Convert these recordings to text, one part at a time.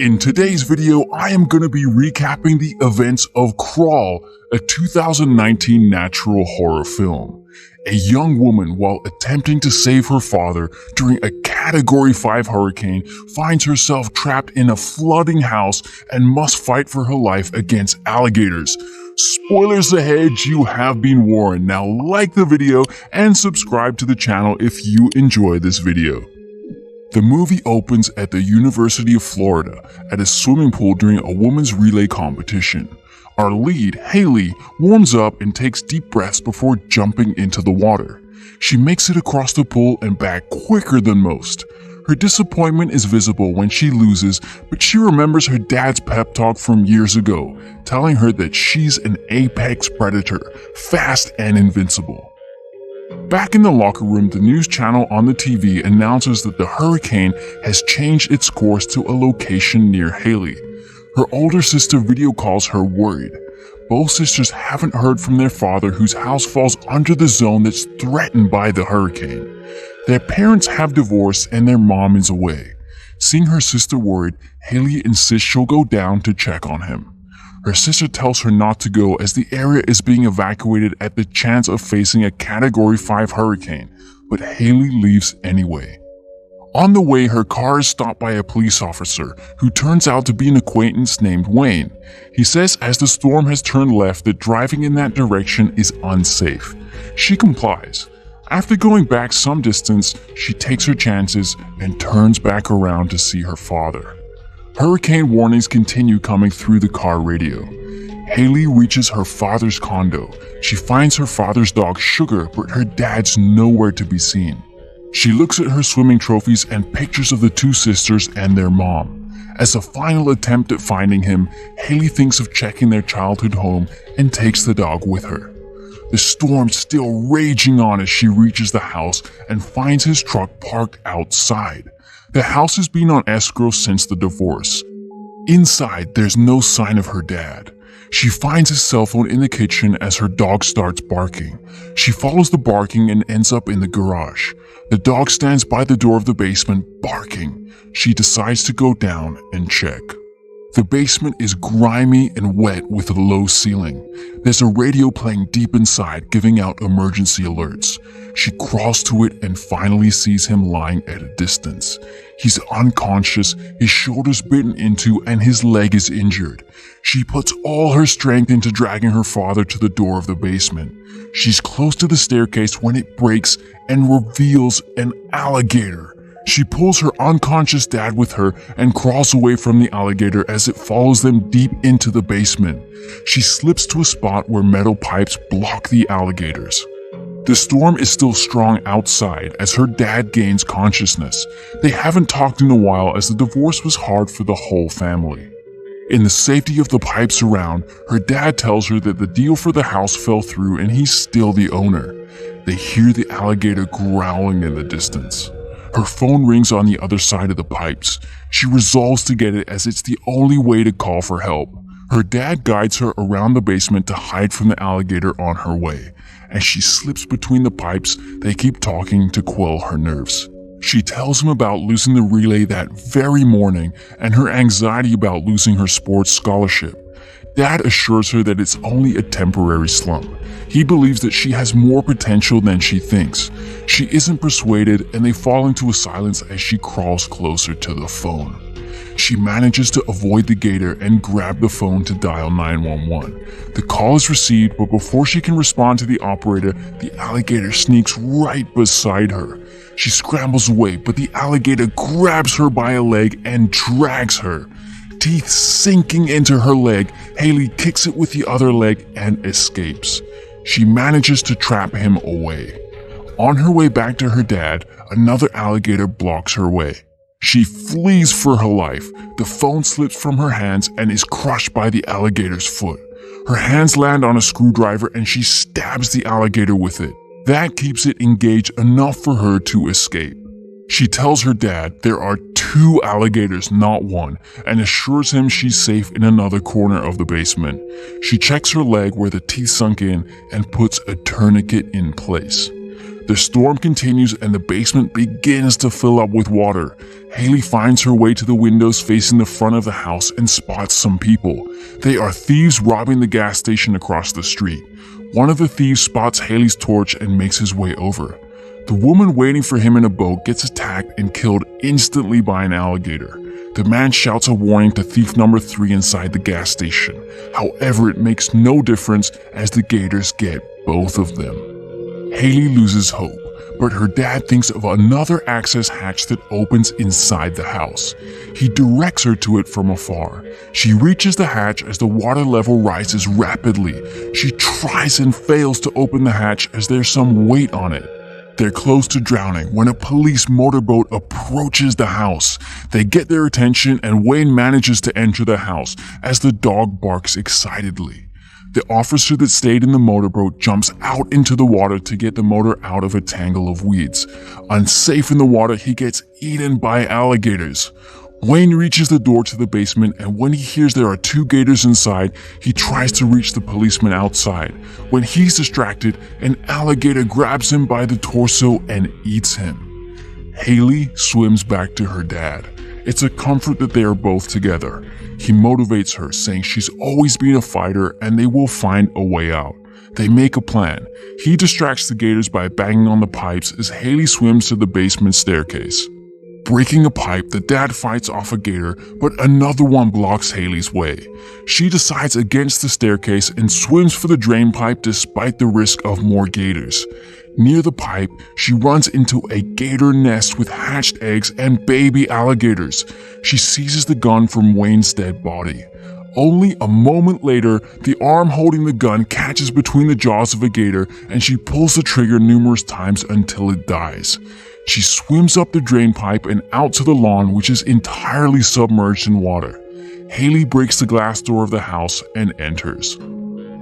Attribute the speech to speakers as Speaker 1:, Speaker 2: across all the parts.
Speaker 1: In today's video, I am going to be recapping the events of Crawl, a 2019 natural horror film. A young woman, while attempting to save her father during a Category 5 hurricane, finds herself trapped in a flooding house and must fight for her life against alligators. Spoilers ahead, you have been warned. Now like the video and subscribe to the channel if you enjoy this video. The movie opens at the University of Florida at a swimming pool during a women's relay competition. Our lead, Haley, warms up and takes deep breaths before jumping into the water. She makes it across the pool and back quicker than most. Her disappointment is visible when she loses, but she remembers her dad's pep talk from years ago, telling her that she's an apex predator, fast and invincible. Back in the locker room, the news channel on the TV announces that the hurricane has changed its course to a location near Haley. Her older sister video calls her worried. Both sisters haven't heard from their father, whose house falls under the zone that's threatened by the hurricane. Their parents have divorced and their mom is away. Seeing her sister worried, Haley insists she'll go down to check on him. Her sister tells her not to go as the area is being evacuated at the chance of facing a Category 5 hurricane, but Haley leaves anyway. On the way, her car is stopped by a police officer who turns out to be an acquaintance named Wayne. He says as the storm has turned left that driving in that direction is unsafe. She complies. After going back some distance, she takes her chances and turns back around to see her father. Hurricane warnings continue coming through the car radio. Haley reaches her father's condo. She finds her father's dog Sugar, but her dad's nowhere to be seen. She looks at her swimming trophies and pictures of the two sisters and their mom. As a final attempt at finding him, Haley thinks of checking their childhood home and takes the dog with her. The storm's still raging on as she reaches the house and finds his truck parked outside. The house has been on escrow since the divorce. Inside, there's no sign of her dad. She finds his cell phone in the kitchen as her dog starts barking. She follows the barking and ends up in the garage. The dog stands by the door of the basement, barking. She decides to go down and check. The basement is grimy and wet with a low ceiling. There's a radio playing deep inside, giving out emergency alerts. She crawls to it and finally sees him lying at a distance. He's unconscious, his shoulder's bitten into, and his leg is injured. She puts all her strength into dragging her father to the door of the basement. She's close to the staircase when it breaks and reveals an alligator. She pulls her unconscious dad with her and crawls away from the alligator as it follows them deep into the basement. She slips to a spot where metal pipes block the alligators. The storm is still strong outside as her dad gains consciousness. They haven't talked in a while as the divorce was hard for the whole family. In the safety of the pipes around, her dad tells her that the deal for the house fell through and he's still the owner. They hear the alligator growling in the distance. Her phone rings on the other side of the pipes. She resolves to get it as it's the only way to call for help. Her dad guides her around the basement to hide from the alligator on her way. As she slips between the pipes, they keep talking to quell her nerves. She tells him about losing the relay that very morning and her anxiety about losing her sports scholarship. Dad assures her that it's only a temporary slump. He believes that she has more potential than she thinks. She isn't persuaded and they fall into a silence as she crawls closer to the phone. She manages to avoid the gator and grab the phone to dial 911. The call is received, but before she can respond to the operator, the alligator sneaks right beside her. She scrambles away, but the alligator grabs her by a leg and drags her. Teeth sinking into her leg, Haley kicks it with the other leg and escapes. She manages to trap him away. On her way back to her dad, another alligator blocks her way. She flees for her life. The phone slips from her hands and is crushed by the alligator's foot. Her hands land on a screwdriver and she stabs the alligator with it. That keeps it engaged enough for her to escape. She tells her dad there are 2 alligators, not one, and assures him she's safe in another corner of the basement. She checks her leg where the teeth sunk in and puts a tourniquet in place. The storm continues and the basement begins to fill up with water. Haley finds her way to the windows facing the front of the house and spots some people. They are thieves robbing the gas station across the street. One of the thieves spots Haley's torch and makes his way over. The woman waiting for him in a boat gets attacked and killed instantly by an alligator. The man shouts a warning to thief number 3 inside the gas station. However, it makes no difference as the gators get both of them. Haley loses hope, but her dad thinks of another access hatch that opens inside the house. He directs her to it from afar. She reaches the hatch as the water level rises rapidly. She tries and fails to open the hatch as there's some weight on it. They're close to drowning when a police motorboat approaches the house. They get their attention and Wayne manages to enter the house as the dog barks excitedly. The officer that stayed in the motorboat jumps out into the water to get the motor out of a tangle of weeds. Unsafe in the water, he gets eaten by alligators. Wayne reaches the door to the basement, and when he hears there are 2 gators inside, he tries to reach the policeman outside. When he's distracted, an alligator grabs him by the torso and eats him. Haley swims back to her dad. It's a comfort that they are both together. He motivates her, saying she's always been a fighter and they will find a way out. They make a plan. He distracts the gators by banging on the pipes as Haley swims to the basement staircase. Breaking a pipe, the dad fights off a gator, but another one blocks Haley's way. She decides against the staircase and swims for the drain pipe despite the risk of more gators. Near the pipe, she runs into a gator nest with hatched eggs and baby alligators. She seizes the gun from Wayne's dead body. Only a moment later, the arm holding the gun catches between the jaws of a gator and she pulls the trigger numerous times until it dies. She swims up the drain pipe and out to the lawn, which is entirely submerged in water. Haley breaks the glass door of the house and enters.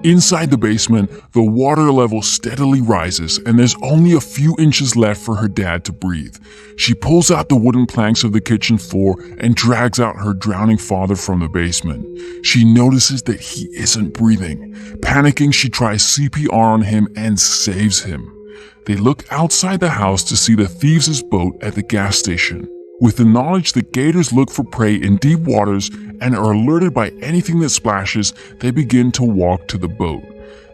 Speaker 1: Inside the basement, the water level steadily rises and there's only a few inches left for her dad to breathe. She pulls out the wooden planks of the kitchen floor and drags out her drowning father from the basement. She notices that he isn't breathing. Panicking, she tries CPR on him and saves him. They look outside the house to see the thieves' boat at the gas station. With the knowledge that gators look for prey in deep waters and are alerted by anything that splashes, they begin to walk to the boat.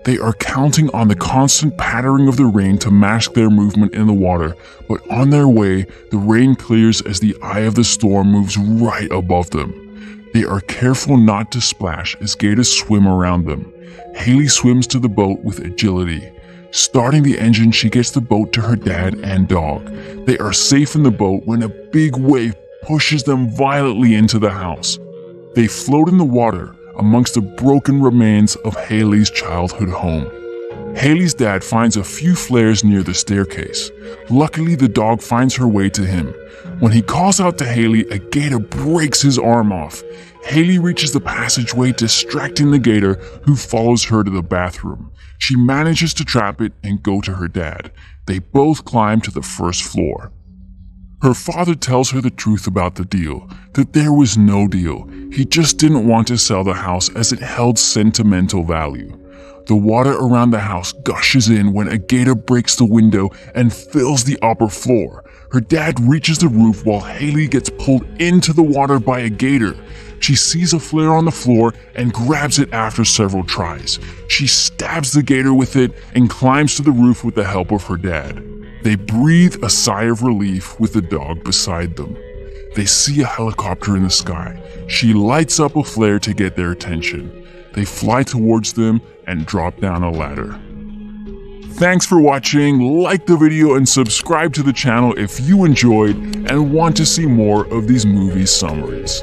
Speaker 1: They are counting on the constant pattering of the rain to mask their movement in the water, but on their way, the rain clears as the eye of the storm moves right above them. They are careful not to splash as gators swim around them. Haley swims to the boat with agility. Starting the engine, she gets the boat to her dad and dog. They are safe in the boat when a big wave pushes them violently into the house. They float in the water amongst the broken remains of Haley's childhood home. Haley's dad finds a few flares near the staircase. Luckily, the dog finds her way to him. When he calls out to Haley, a gator breaks his arm off. Haley reaches the passageway, distracting the gator, who follows her to the bathroom. She manages to trap it and go to her dad. They both climb to the first floor. Her father tells her the truth about the deal, that there was no deal. He just didn't want to sell the house as it held sentimental value. The water around the house gushes in when a gator breaks the window and fills the upper floor. Her dad reaches the roof while Haley gets pulled into the water by a gator. She sees a flare on the floor and grabs it after several tries. She stabs the gator with it and climbs to the roof with the help of her dad. They breathe a sigh of relief with the dog beside them. They see a helicopter in the sky. She lights up a flare to get their attention. They fly towards them and drop down a ladder. Thanks for watching. Like the video and subscribe to the channel if you enjoyed and want to see more of these movie summaries.